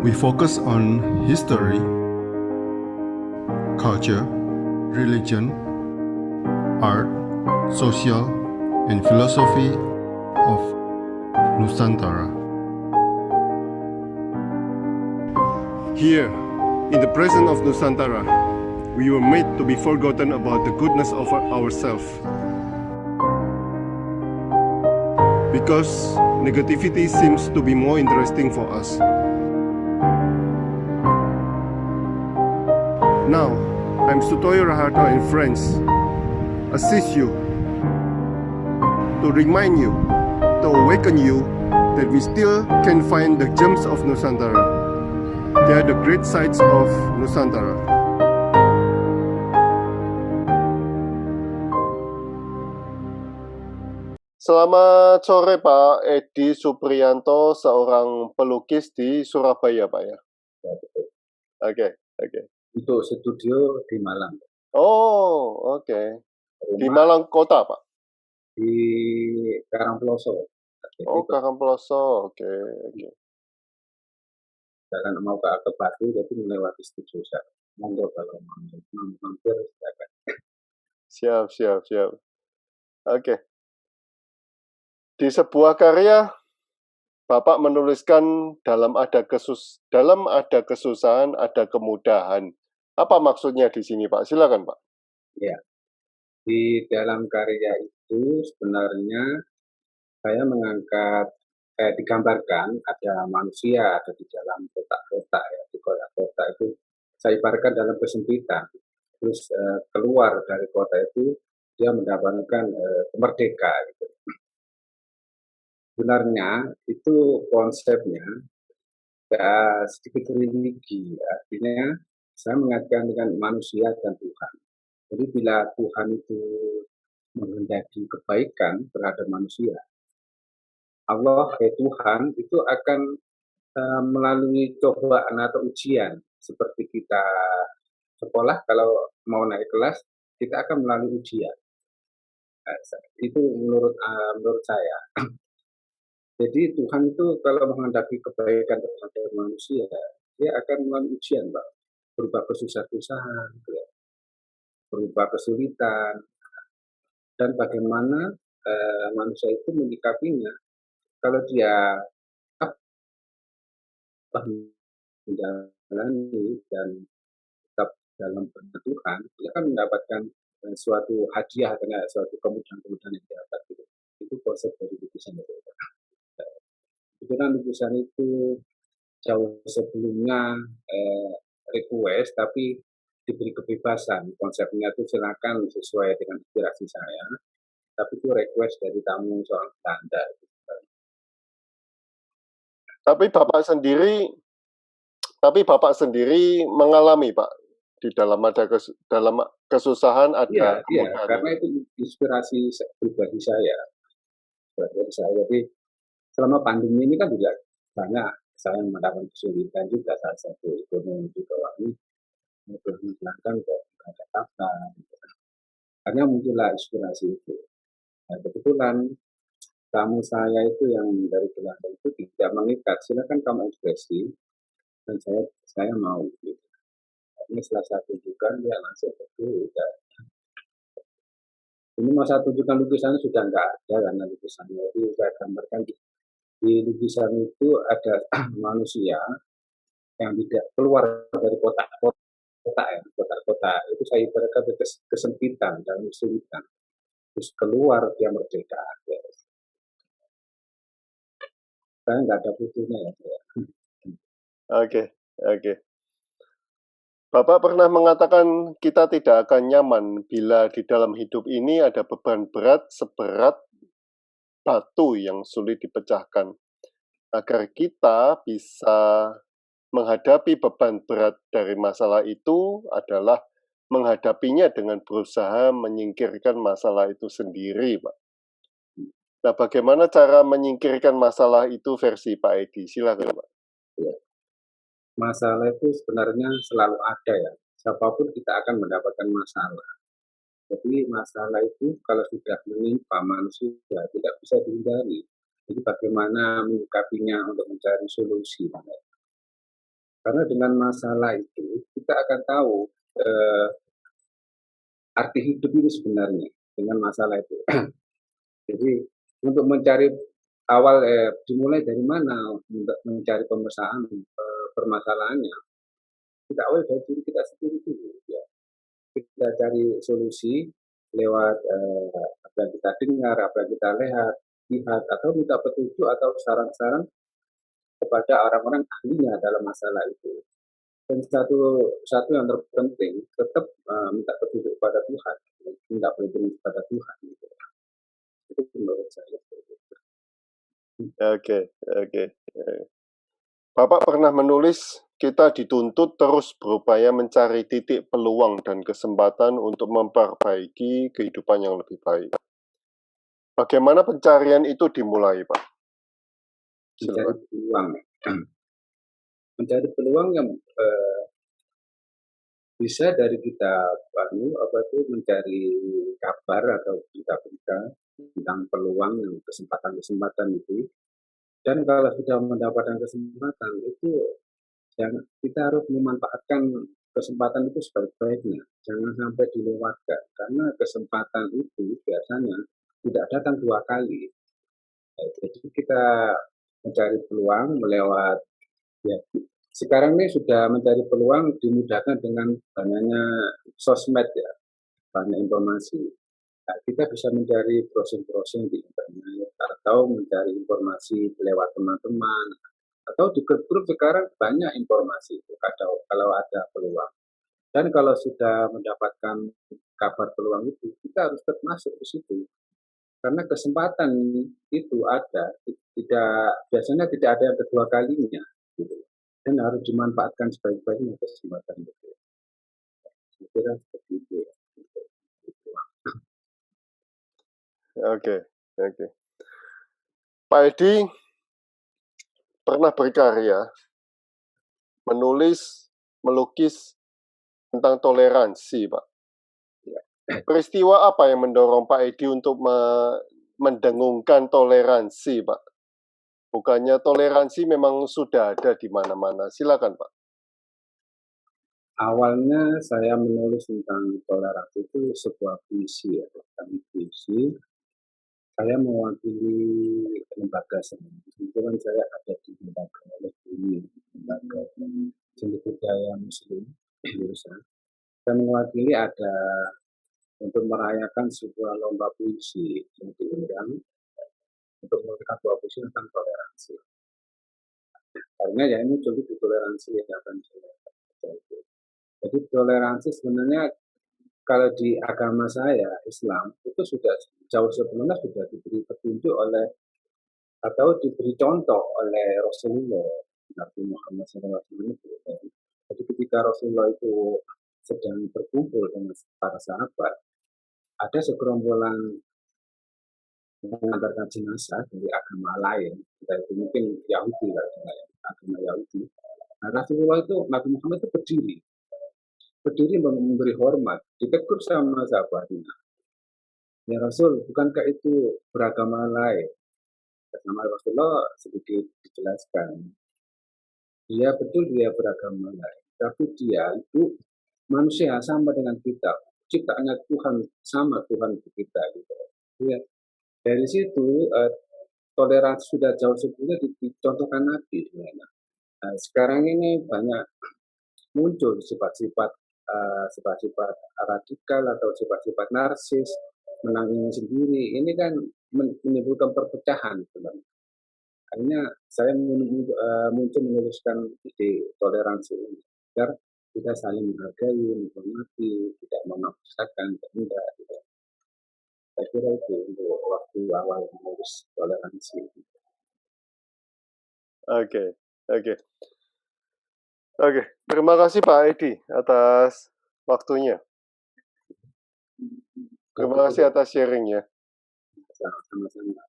We focus on history, culture, religion, art, social, and philosophy of Nusantara. Here, in the presence of Nusantara, we were made to be forgotten about the goodness of ourselves. Because negativity seems to be more interesting for us. Now, I'm Sutoyo Raharto and friends assist you to remind you, to awaken you that we still can find the gems of Nusantara. They are the great sights of Nusantara. Selamat sore Pak Edi Supriyanto, seorang pelukis di Surabaya Pak ya? Ya, betul. Oke. Untuk studio di Malang. Oh, oke. Di Rumah Malang kota Pak? di Karangploso. Oh, Karangploso, oke. Jalan mau ke Batu, jadi melewati studio saya. Monggo kalau mampir silakan. Siap. Oke. Di sebuah karya Bapak menuliskan dalam ada kesusahan, ada kemudahan. Apa maksudnya di sini, Pak? Silakan, Pak. Ya, di dalam karya itu sebenarnya saya mengangkat, digambarkan ada manusia ada di dalam kotak-kotak ya, di kotak-kotak itu saya ibaratkan dalam kesempitan. Terus keluar dari kota itu dia mendapatkan kemerdekaan. Gitu. Sebenarnya itu konsepnya sedikit religi, artinya saya mengaitkan dengan manusia dan Tuhan. Jadi bila Tuhan itu menghendaki kebaikan terhadap manusia, Allah Tuhan itu akan melalui cobaan atau ujian seperti kita sekolah kalau mau naik kelas kita akan melalui ujian. Itu menurut saya. Jadi Tuhan itu kalau menghendaki kebaikan terhadap manusia, dia akan melalui ujian, Pak. Berupa kesusahan, berupa kesulitan, dan bagaimana manusia itu menyikapinya. Kalau dia menjalani dan tetap dalam Tuhan, dia akan mendapatkan suatu hadiah dengan suatu kemudahan-kemudahan yang dia dapat. Itu konsep dari lukisan itu. Kebetulan lukisan itu jauh sebelumnya request, tapi diberi kebebasan. Konsepnya itu silakan sesuai dengan inspirasi saya, tapi itu request dari tamu soal Belanda. Tapi Bapak sendiri mengalami, Pak, di dalam kesusahan ada kemudahan. Karena itu inspirasi pribadi saya. Jadi selama pandemi ini kan juga banyak saya mendapat kesulitan juga, salah satu ekonomi di bawah ini menghilangkan kata-kata. Hanya muncullah inspirasi itu. Nah, kebetulan tamu saya itu yang dari Belanda itu tidak mengikat, silakan kamu ekspresi dan saya mau gitu. Ini salah satu juga dia langsung itu ya. Ini masa tunjukkan lukisannya sudah enggak ada karena lukisannya itu saya gambarkan di lukisan itu ada manusia yang tidak keluar dari kotak itu saya ibaratkan kesempitan dan kesulitan. Terus keluar dia merdeka. Ya. Saya nggak ada butuhnya ya. Oke. Bapak pernah mengatakan kita tidak akan nyaman bila di dalam hidup ini ada beban berat seberat batu yang sulit dipecahkan. Agar kita bisa menghadapi beban berat dari masalah itu adalah menghadapinya dengan berusaha menyingkirkan masalah itu sendiri, Pak. Nah, bagaimana cara menyingkirkan masalah itu versi Pak Edi? Silakan, Pak. Ya. Masalah itu sebenarnya selalu ada ya. Siapapun kita akan mendapatkan masalah. Jadi masalah itu kalau sudah menimpa manusia tidak bisa dihindari. Jadi bagaimana menyikapinya untuk mencari solusi. Karena dengan masalah itu kita akan tahu eh, arti hidup ini sebenarnya dengan masalah itu. Jadi untuk mencari awal dimulai dari mana untuk mencari permasalahannya, kita awal dari diri kita sendiri dulu ya. Kita cari solusi lewat apa yang kita dengar, apa yang kita lihat atau minta petunjuk atau saran-saran kepada orang-orang ahlinya dalam masalah itu. Dan satu yang terpenting tetap minta petunjuk kepada Tuhan, minta petunjuk kepada Tuhan. Gitu. Itu menurut saya. Oke, oke. Bapak pernah menulis, kita dituntut terus berupaya mencari titik peluang dan kesempatan untuk memperbaiki kehidupan yang lebih baik. Bagaimana pencarian itu dimulai, Pak? Mencari Silakan. peluang, mencari peluang yang bisa dari kita mencari kabar atau berita-berita tentang peluang dan kesempatan-kesempatan itu. Dan kalau sudah mendapatkan kesempatan itu, kita harus memanfaatkan kesempatan itu sebaik-baiknya. Jangan sampai dilewatkan, karena kesempatan itu biasanya tidak datang dua kali. Jadi kita mencari peluang melewat, ya, sekarang ini sudah mencari peluang dimudahkan dengan banyaknya sosmed ya, banyak informasi. Nah, kita bisa mencari browsing-browsing di internet atau mencari informasi lewat teman-teman atau di grup-grup sekarang banyak informasi itu kalau ada peluang. Dan kalau sudah mendapatkan kabar peluang itu, kita harus tetap masuk ke situ. Karena kesempatan itu ada, biasanya tidak ada yang kedua kalinya. Gitu. Dan harus dimanfaatkan sebaik-baiknya kesempatan itu. Saya kira seperti itu ya. Oke, oke. Pak Edi pernah berkarya, menulis, melukis tentang toleransi, Pak. Peristiwa apa yang mendorong Pak Edi untuk mendengungkan toleransi, Pak? Bukannya toleransi memang sudah ada di mana-mana. Silakan, Pak. Awalnya saya menulis tentang toleransi itu sebuah puisi ya, tentang puisi. Saya mewakili lembaga seni. Kebetulan saya ada di lembaga ini, lembaga seni budaya Muslim Indonesia. Saya mewakili ada untuk merayakan sebuah lomba puisi yang diundang untuk memberikan sebuah puisi tentang toleransi. Karena ya ini jadi toleransi yang akan saya. Jadi toleransi sebenarnya kalau di agama saya Islam itu sudah jauh sebelumnya sudah diberi petunjuk oleh atau diberi contoh oleh Rasulullah Nabi Muhammad SAW. Jadi ketika Rasulullah itu sedang berkumpul dengan para sahabat, ada segerombolan mengantarkan jenazah dari agama lain, itu mungkin Yahudi lah, agama Yahudi. Nah, Rasulullah itu Nabi Muhammad itu berdiri memberi hormat, ditegur sama sahabatnya. Ya Rasul, bukankah itu beragama lain? Sama Rasulullah sedikit dijelaskan. Dia betul dia beragama lain, tapi dia itu manusia sama dengan kita. Ciptaannya Tuhan sama Tuhan kita gitu. Ya, dari situ toleransi sudah jauh sebelumnya dicontohkan Nabi sebenarnya. Nah, sekarang ini banyak muncul sifat-sifat radikal atau sifat-sifat narsis, menanggung sendiri. Ini kan menimbulkan perpecahan sebenarnya. Akhirnya saya muncul menuliskan ide toleransi ini agar kita saling menghargai, menghormati, tidak memaksakan, tidak. Saya kira itu untuk waktu awal menulis toleransi. Oke, oke. Oke, terima kasih Pak Edi atas waktunya. Terima kasih atas sharingnya. Sama-sama.